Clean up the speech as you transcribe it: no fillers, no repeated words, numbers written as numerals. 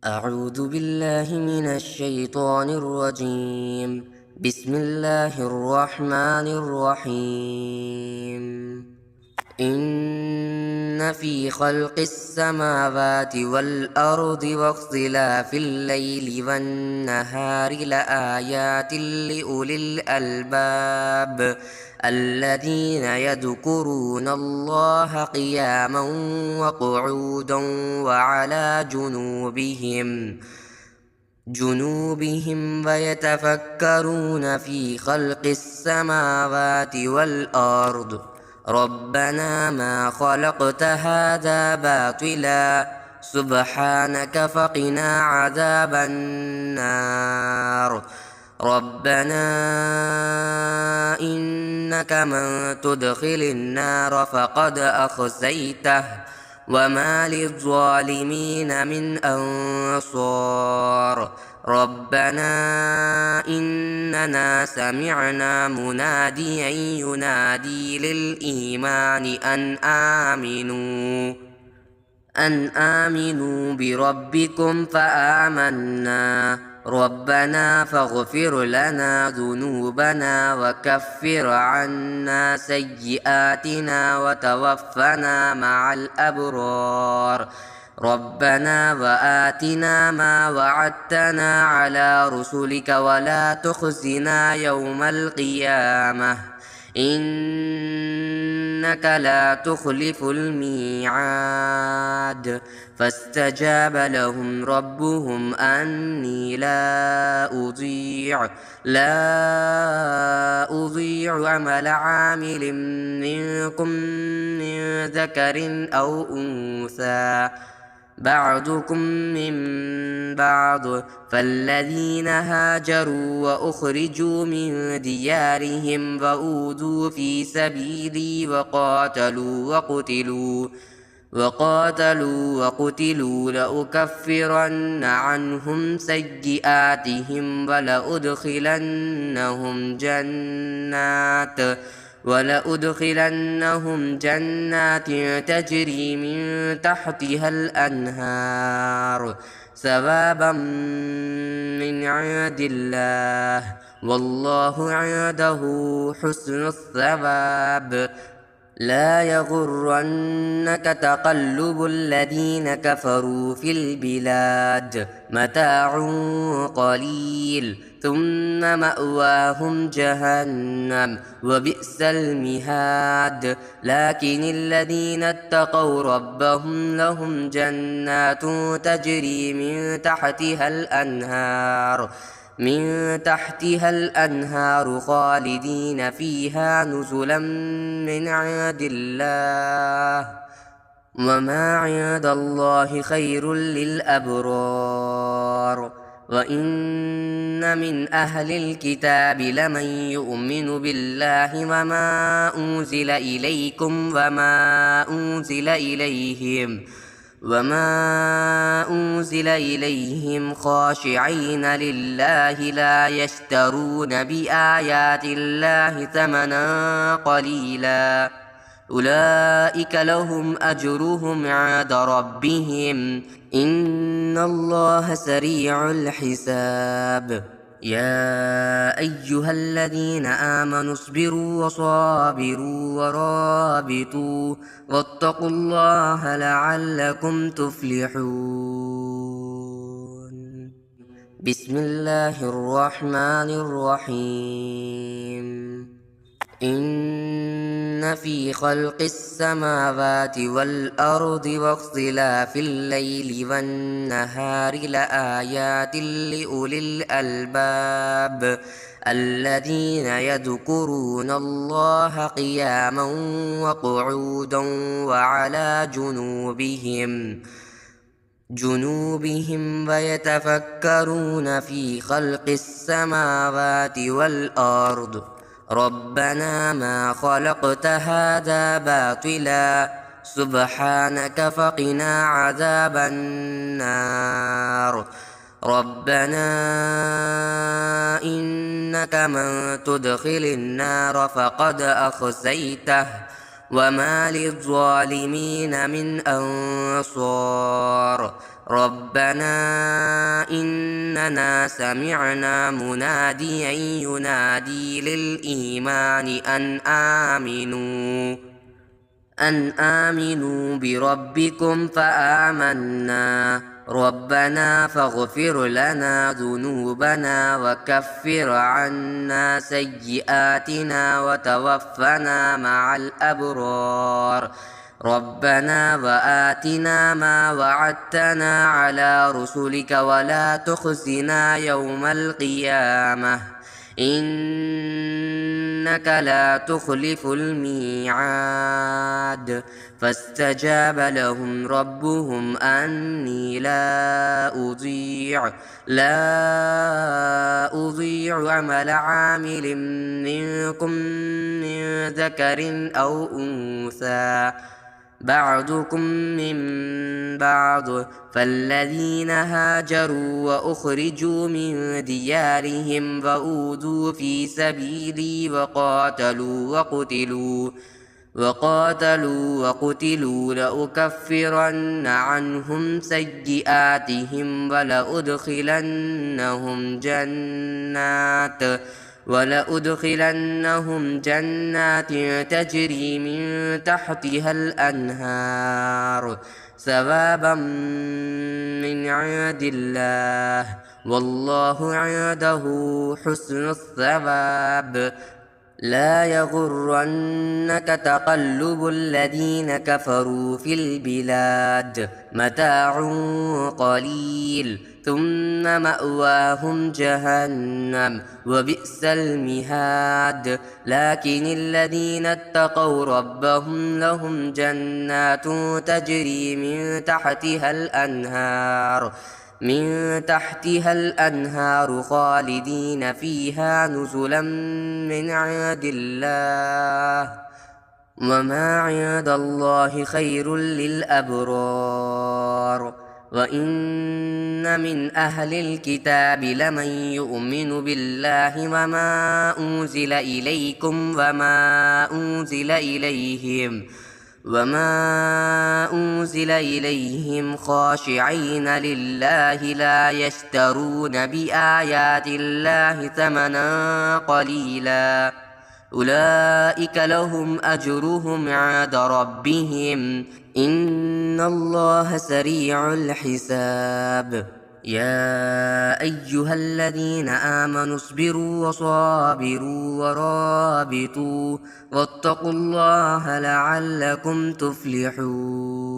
أعوذ بالله من الشيطان الرجيم. بسم الله الرحمن الرحيم. إن في خلق السماوات والأرض واختلاف الليل والنهار لآيات لأولي الألباب الذين يذكرون الله قياما وقعودا وعلى جنوبهم ويتفكرون في خلق السماوات والأرض ربنا ما خلقت هذا باطلا سبحانك فقنا عذاب النار. ربنا إنك من تدخل النار فقد أخزيته وما للظالمين من أنصار. ربنا إننا سمعنا مناديا ينادي للإيمان أن آمنوا بربكم فآمنا. ربنا فاغفر لنا ذنوبنا وكفر عنا سيئاتنا وتوفنا مع الأبرار. ربنا وآتنا ما وعدتنا على رسلك ولا تخزنا يوم القيامة إنك لا تخلف الميعاد. فاستجاب لهم ربهم أني لا أضيع عمل عامل منكم من ذكر أو أنثى بعضكم من بعض. فالذين هاجروا وأخرجوا من ديارهم وأوذوا في سبيلي وقاتلوا وقتلوا لأكفرن عنهم سيئاتهم ولأدخلنهم جنات تجري من تحتها الأنهار ثوابا من عند الله والله عنده حسن الثواب. لا يغرنك تقلب الذين كفروا في البلاد متاع قليل ثم مأواهم جهنم وبئس المهاد. لكن الذين اتقوا ربهم لهم جنات تجري من تحتها الأنهار خالدين فيها نزلا من عند الله وما عند الله خير للأبرار. وإن من أهل الكتاب لمن يؤمن بالله وما أنزل إليكم وما أنزل إليهم خاشعين لله لا يشترون بآيات الله ثمنا قليلا أولئك لهم أجرهم عند ربهم إن الله سريع الحساب. يا أيها الذين آمنوا اصبروا وصابروا ورابطوا واتقوا الله لعلكم تفلحون. بسم الله الرحمن الرحيم. إن في خلق السماوات والأرض واختلاف الليل والنهار لآيات لأولي الألباب الذين يذكرون الله قياما وقعودا وعلى جنوبهم ويتفكرون في خلق السماوات والأرض ربنا ما خلقت هذا باطلا سبحانك فقنا عذاب النار. ربنا إنك من تدخل النار فقد أخزيته وما للظالمين من أنصار. ربنا إننا سمعنا مناديا ينادي للإيمان أن آمنوا بربكم فآمنا ربنا فاغفر لنا ذنوبنا وكفر عنا سيئاتنا وتوفنا مع الأبرار ربنا وآتنا ما وعدتنا على رسلك ولا تخزنا يوم القيامة إنك لا تخلف الميعاد فاستجاب لهم ربهم أني لا أضيع عمل عامل منكم من ذكر أو أنثى بعضكم من بعض فالذين هاجروا وأخرجوا من ديارهم وأوذوا في سبيلي وقاتلوا وقتلوا لأكفرن عنهم سيئاتهم ولأدخلنهم جنات تجري من تحتها الأنهار ثوابا من عند الله والله عنده حسن الثواب لا يغرنك تقلب الذين كفروا في البلاد متاع قليل ثم مأواهم جهنم وبئس المهاد لكن الذين اتقوا ربهم لهم جنات تجري من تحتها الأنهار خالدين فيها نزلا من عند الله وما عند الله خير للأبرار وإن من أهل الكتاب لمن يؤمن بالله وما أنزل إليكم وما أنزل إليهم خاشعين لله لا يشترون بآيات الله ثمنا قليلا أولئك لهم أجرهم عند ربهم إن الله سريع الحساب يا أيها الذين آمنوا اصبروا وصابروا ورابطوا واتقوا الله لعلكم تفلحون